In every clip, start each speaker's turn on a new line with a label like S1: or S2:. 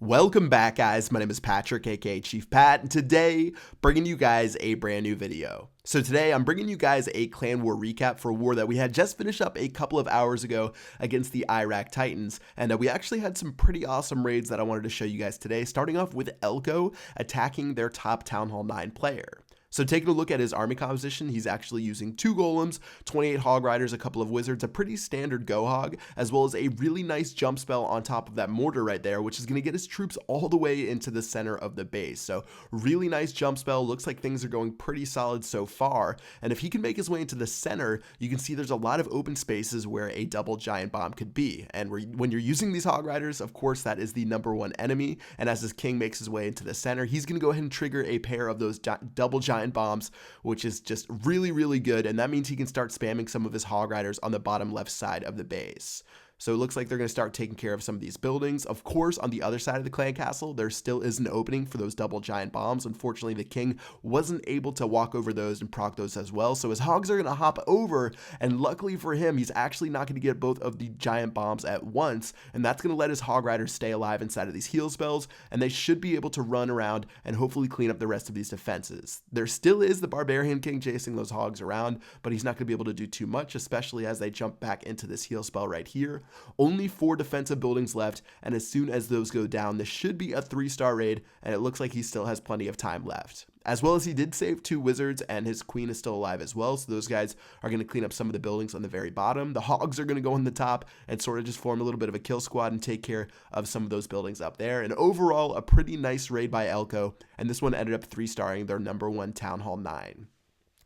S1: Welcome back, guys. My name is Patrick, aka Chief Pat, and today bringing you guys a brand new video. So today I'm bringing you guys a clan war recap for a war that we had just finished up a couple of hours ago against the Iraq Titans, and we actually had some pretty awesome raids that I wanted to show you guys today, starting off with Elko attacking their top Town Hall 9 player. So taking a look at his army composition, he's actually using 2 golems, 28 hog riders, a couple of wizards, a pretty standard go hog, as well as a really nice jump spell on top of that mortar right there, which is going to get his troops all the way into the center of the base. So really nice jump spell. Looks like things are going pretty solid so far. And if he can make his way into the center, you can see there's a lot of open spaces where a double giant bomb could be. And when you're using these hog riders, of course, that is the #1 enemy. And as his king makes his way into the center, he's going to go ahead and trigger a pair of those double giant bombs, which is just really good, and that means he can start spamming some of his hog riders on the bottom left side of the base. So it looks like they're going to start taking care of some of these buildings. Of course, on the other side of the clan castle, there still is an opening for those double giant bombs. Unfortunately, the king wasn't able to walk over those and proc those as well. So his hogs are going to hop over, and luckily for him, he's actually not going to get both of the giant bombs at once, and that's going to let his hog riders stay alive inside of these heal spells, and they should be able to run around and hopefully clean up the rest of these defenses. There still is the Barbarian King chasing those hogs around, but he's not going to be able to do too much, especially as they jump back into this heal spell right here. Only 4 defensive buildings left, and as soon as those go down, this should be a 3-star raid, and it looks like he still has plenty of time left. As well as he did save 2 wizards, and his queen is still alive as well, so those guys are going to clean up some of the buildings on the very bottom. The hogs are going to go on the top and sort of just form a little bit of a kill squad and take care of some of those buildings up there. And overall, a pretty nice raid by Elko, and this one ended up 3-starring their #1 Town Hall 9.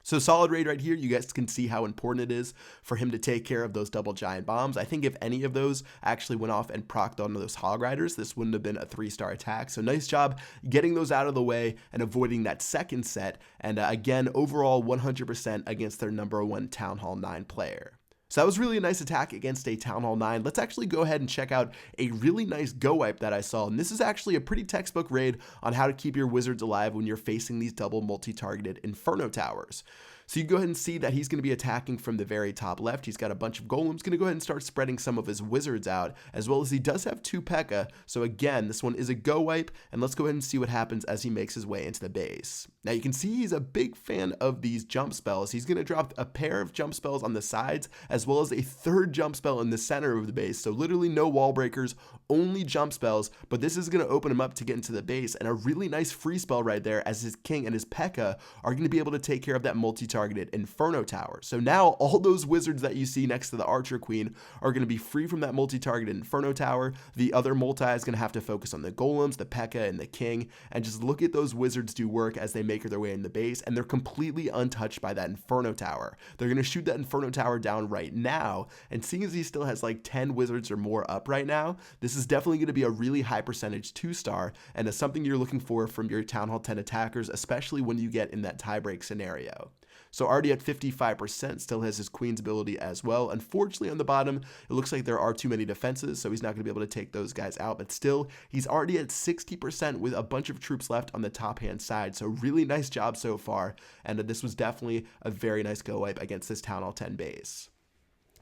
S1: So solid raid right here. You guys can see how important it is for him to take care of those double giant bombs. I think if any of those actually went off and procced onto those hog riders, this wouldn't have been a 3-star attack. So nice job getting those out of the way and avoiding that second set. And again, overall 100% against their #1 Town Hall 9 player. So that was really a nice attack against a Town Hall 9. Let's actually go ahead and check out a really nice go wipe that I saw. And this is actually a pretty textbook raid on how to keep your wizards alive when you're facing these double multi-targeted Inferno towers. So you go ahead and see that he's going to be attacking from the very top left. He's got a bunch of golems, going to go ahead and start spreading some of his wizards out, as well as he does have 2 P.E.K.K.A. So again, this one is a go wipe, and let's go ahead and see what happens as he makes his way into the base. Now you can see he's a big fan of these jump spells. He's going to drop a pair of jump spells on the sides, as well as a 3rd jump spell in the center of the base. So literally no wall breakers, only jump spells, but this is going to open him up to get into the base, and a really nice free spell right there as his king and his P.E.K.K.A. are going to be able to take care of that multi-targeted Inferno tower. So now all those wizards that you see next to the Archer Queen are going to be free from that multi-targeted Inferno tower. The other multi is going to have to focus on the golems, the P.E.K.K.A. and the king, and just look at those wizards do work as they make their way in the base, and they're completely untouched by that Inferno tower. They're going to shoot that Inferno tower down right now, and seeing as he still has like 10 wizards or more up right now, this is definitely going to be a really high percentage 2-star, and it's something you're looking for from your Town Hall 10 attackers, especially when you get in that tiebreak scenario. So already at 55%, still has his queen's ability as well. Unfortunately, on the bottom, it looks like there are too many defenses, so he's not going to be able to take those guys out. But still, he's already at 60% with a bunch of troops left on the top-hand side. So really nice job so far, and this was definitely a very nice go wipe against this Town Hall 10 base.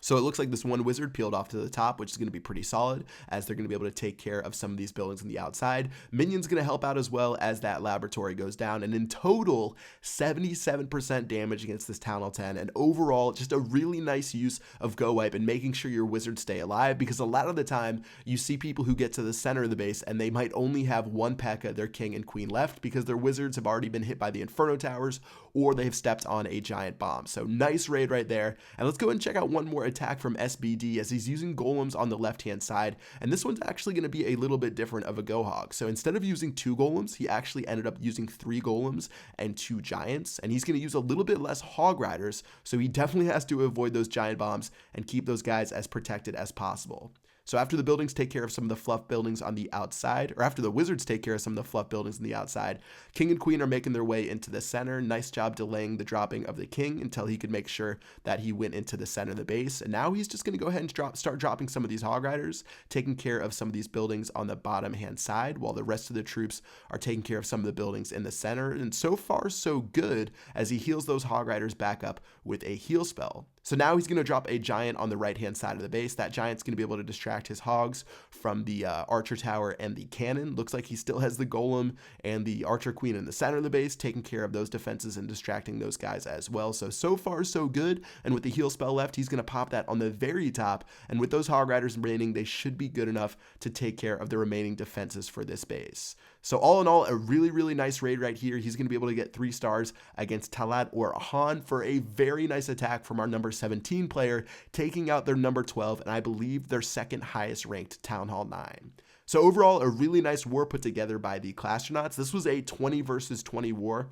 S1: So it looks like this one wizard peeled off to the top, which is going to be pretty solid, as they're going to be able to take care of some of these buildings on the outside. Minions going to help out as well as that laboratory goes down, and in total 77% damage against this Town Hall 10, and overall just a really nice use of go wipe and making sure your wizards stay alive, because a lot of the time you see people who get to the center of the base and they might only have 1 P.E.K.K.A., their king and queen, left because their wizards have already been hit by the Inferno towers or they have stepped on a giant bomb. So nice raid right there. And let's go ahead and check out one more attack from SBD as he's using golems on the left hand side, and this one's actually going to be a little bit different of a go hog. So instead of using 2 golems, he actually ended up using 3 golems and 2 giants, and he's going to use a little bit less hog riders, so he definitely has to avoid those giant bombs and keep those guys as protected as possible. So after the buildings take care of some of the fluff buildings on the outside, or after the wizards take care of some of the fluff buildings on the outside, king and queen are making their way into the center. Nice job delaying the dropping of the king until he could make sure that he went into the center of the base. And now he's just going to go ahead and start dropping some of these hog riders, taking care of some of these buildings on the bottom hand side, while the rest of the troops are taking care of some of the buildings in the center. And so far so good, as he heals those hog riders back up with a heal spell. So now he's going to drop a giant on the right-hand side of the base. That giant's going to be able to distract his hogs from the archer tower and the cannon. Looks like he still has the golem and the archer queen in the center of the base, taking care of those defenses and distracting those guys as well. So far, so good. And with the heal spell left, he's going to pop that on the very top. And with those hog riders remaining, they should be good enough to take care of the remaining defenses for this base. So all in all, a really, really nice raid right here. He's going to be able to get 3 stars against Talat or Han for a very nice attack from our number 17 player, taking out their number 12, and I believe their second highest ranked Town Hall 9. So overall, a really nice war put together by the Clashtronauts. This was a 20 versus 20 war.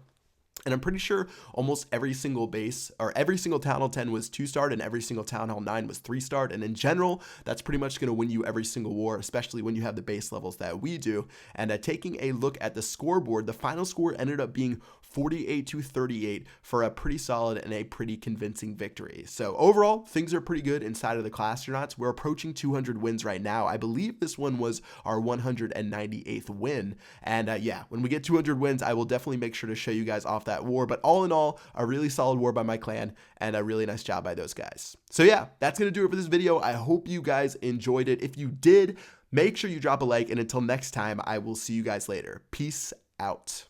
S1: And I'm pretty sure almost every single base or every single Town Hall 10 was 2-starred and every single Town Hall 9 was 3-starred. And in general, that's pretty much going to win you every single war, especially when you have the base levels that we do. And taking a look at the scoreboard, the final score ended up being 48-38 for a pretty solid and a pretty convincing victory. So overall, things are pretty good inside of the Clashtronauts. We're approaching 200 wins right now. I believe this one was our 198th win. And yeah, when we get 200 wins, I will definitely make sure to show you guys off that war. But all in all, a really solid war by my clan and a really nice job by those guys. So yeah, that's going to do it for this video. I hope you guys enjoyed it. If you did, make sure you drop a like. And until next time, I will see you guys later. Peace out.